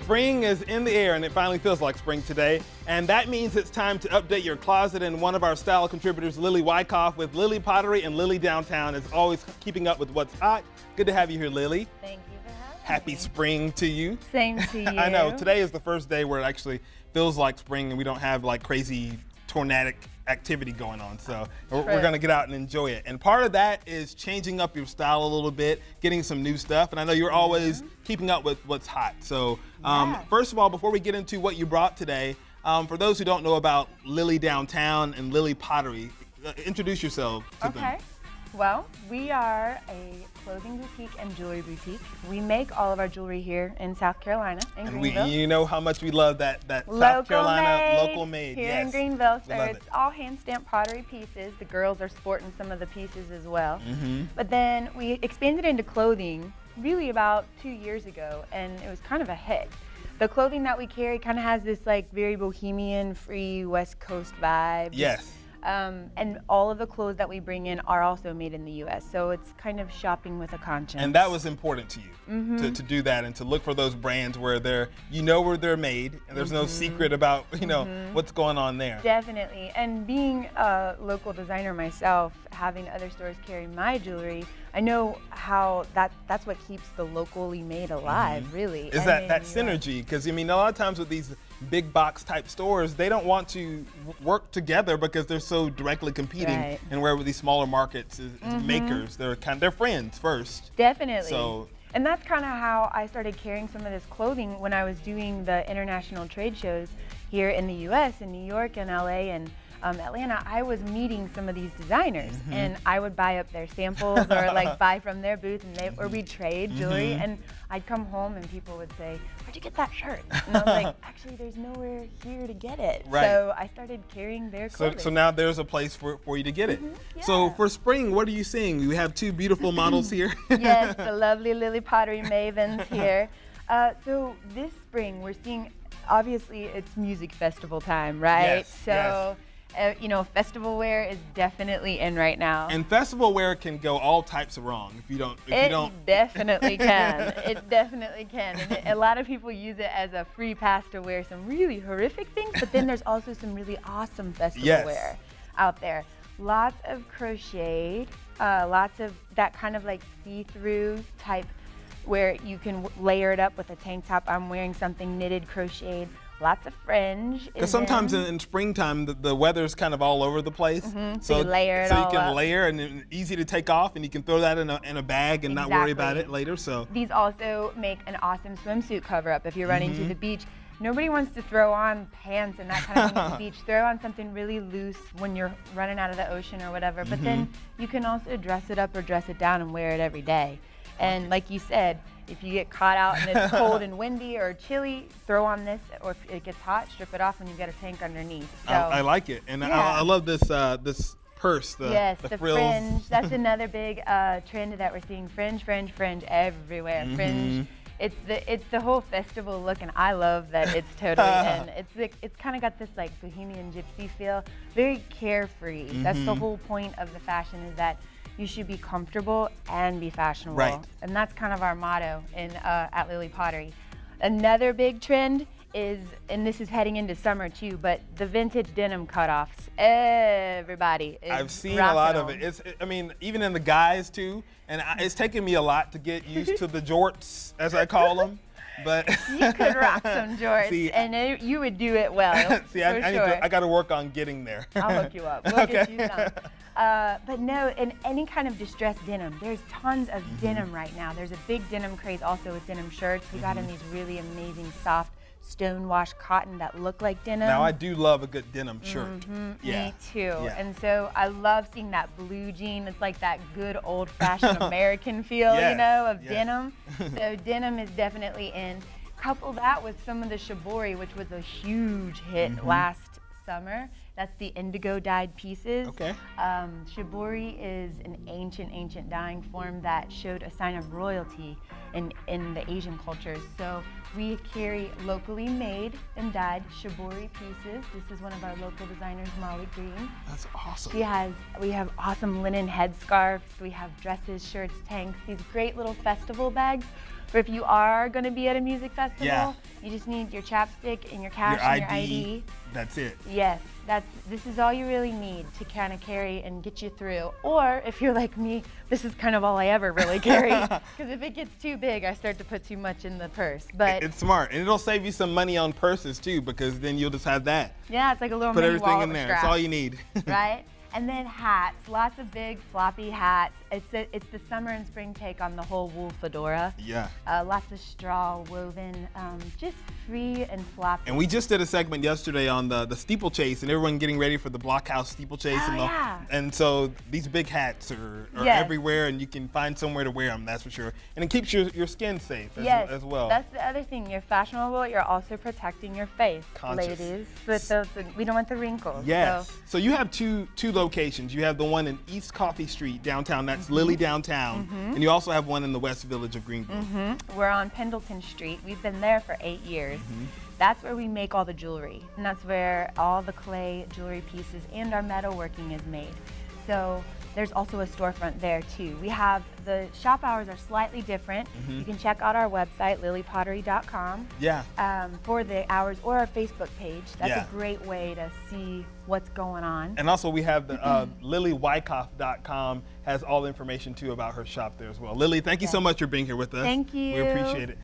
Spring is in the air and it finally feels like spring today. And that means it's time to update your closet. And one of our style contributors, Lily Wyckoff with Lily Pottery and Lily Downtown, is always keeping up with what's hot. Good to have you here, Lily. Thank you for having me. Happy spring to you. Same to you. I know, today is the first day where it actually feels like spring and we don't have like crazy tornadic activity going on. So we're gonna get out and enjoy it. And part of that is changing up your style a little bit, getting some new stuff. And I know you're always keeping up with what's hot. So first of all, before we get into what you brought today, for those who don't know about Lily Downtown and Lily Pottery, introduce yourself to them. Well, we are a clothing boutique and jewelry boutique. We make all of our jewelry here in South Carolina, in Greenville. You know how much we love that South Carolina local made. Here in Greenville. So it's all hand stamped pottery pieces. The girls are sporting some of the pieces as well. But then we expanded into clothing really about 2 years ago, and it was kind of a hit. The clothing that we carry kind of has this like very bohemian, free West Coast vibe. Yes. And all of the clothes that we bring in are also made in the U.S. So it's kind of shopping with a conscience. And that was important to you, to do that and to look for those brands where where they're made and there's no secret about, what's going on there. Definitely. And being a local designer myself, having other stores carry my jewelry, I know how that's what keeps the locally made alive, really. Is that synergy? Because, I mean, a lot of times with these big box type stores, they don't want to work together because they're so directly competing. And where with these smaller markets is makers, they're friends first. Definitely. So, and that's kind of how I started carrying some of this clothing when I was doing the international trade shows here in the U.S., in New York and LA and Atlanta. I was meeting some of these designers and I would buy up their samples or like buy from their booth or we'd trade jewelry, and I'd come home and people would say, "Where'd you get that shirt?" And I was like, "Actually, there's nowhere here to get it." So I started carrying their clothing. So now there's a place for you to get it. So for spring, what are you seeing? We have two beautiful models here. Yes, the lovely Lily Pottery Mavens here. So this spring we're seeing, obviously it's music festival time, right? Festival wear is definitely in right now. And festival wear can go all types of wrong if you don't. It definitely can. It definitely can. And a lot of people use it as a free pass to wear some really horrific things, but then there's also some really awesome festival wear out there. Lots of crocheted, lots of that kind of like see-through type where you can layer it up with a tank top. I'm wearing something knitted, crocheted. Lots of fringe. Because sometimes in springtime, the weather's kind of all over the place. So you layer it all up. So you can layer and it's easy to take off and you can throw that in a bag and not worry about it later. So these also make an awesome swimsuit cover up if you're running to the beach. Nobody wants to throw on pants and that kind of thing at the beach. Throw on something really loose when you're running out of the ocean or whatever. But then you can also dress it up or dress it down and wear it every day. And like you said, if you get caught out and it's cold and windy or chilly, throw on this, or if it gets hot, strip it off and you've got a tank underneath. So, I like it, and I love this this purse, the frills. Fringe. That's another big trend that we're seeing. Fringe, fringe, fringe everywhere. Fringe. It's the whole festival look, and I love that it's totally in. It's kind of got this like bohemian gypsy feel, very carefree. That's the whole point of the fashion, is that you should be comfortable and be fashionable. And that's kind of our motto at Lily Pottery. Another big trend is, and this is heading into summer too, but the vintage denim cutoffs. Everybody is I've seen a lot of it. I mean, even in the guys too, and it's taken me a lot to get used to the jorts, as I call them. But you could rock some jorts, and you would do it well. See, I got to work on getting there. I'll hook you up. We'll get you some. But no, in any kind of distressed denim, there's tons of denim right now. There's a big denim craze also with denim shirts. We got in these really amazing soft stone-wash cotton that look like denim. Now I do love a good denim shirt. Me too. And so I love seeing that blue jean. It's like that good old-fashioned American feel, of denim. So denim is definitely in. Couple that with some of the shibori, which was a huge hit last summer. That's the indigo dyed pieces. Okay. Shibori is an ancient dyeing form that showed a sign of royalty in the Asian cultures. So we carry locally made and dyed shibori pieces. This is one of our local designers, Molly Green. That's awesome. We have awesome linen headscarves. We have dresses, shirts, tanks, these great little festival bags. For if you are going to be at a music festival, you just need your chapstick and your cash and your ID. That's it. Yes, this is all you really need to kind of carry and get you through. Or if you're like me, this is kind of all I ever really carry. Because if it gets too big, I start to put too much in the purse. But it's smart, and it'll save you some money on purses too, because then you'll just have that. Yeah, it's like a little Put mini everything wallet in with there. That's straps, all you need. right? And then hats, lots of big floppy hats. It's the summer and spring take on the whole wool fedora. Yeah. Lots of straw woven, just free and floppy. And we just did a segment yesterday on the steeplechase, and everyone getting ready for the blockhouse steeplechase. And so these big hats are everywhere, and you can find somewhere to wear them, that's for sure. And it keeps your skin safe as well. That's the other thing. You're fashionable, you're also protecting your face, Conscious. ladies. With those, we don't want the wrinkles. Yes. So you have two locations. You have the one in East Coffee Street downtown, that's Lily Downtown, and you also have one in the West Village of Greenville. We're on Pendleton Street. We've been there for 8 years. That's where we make all the jewelry, and that's where all the clay jewelry pieces and our metalworking is made. So there's also a storefront there too. We have the shop hours are slightly different. You can check out our website, lilypottery.com, for the hours, or our Facebook page. That's a great way to see what's going on. And also we have the lilywyckoff.com has all the information too about her shop there as well. Lily, thank you so much for being here with us. Thank you. We appreciate it.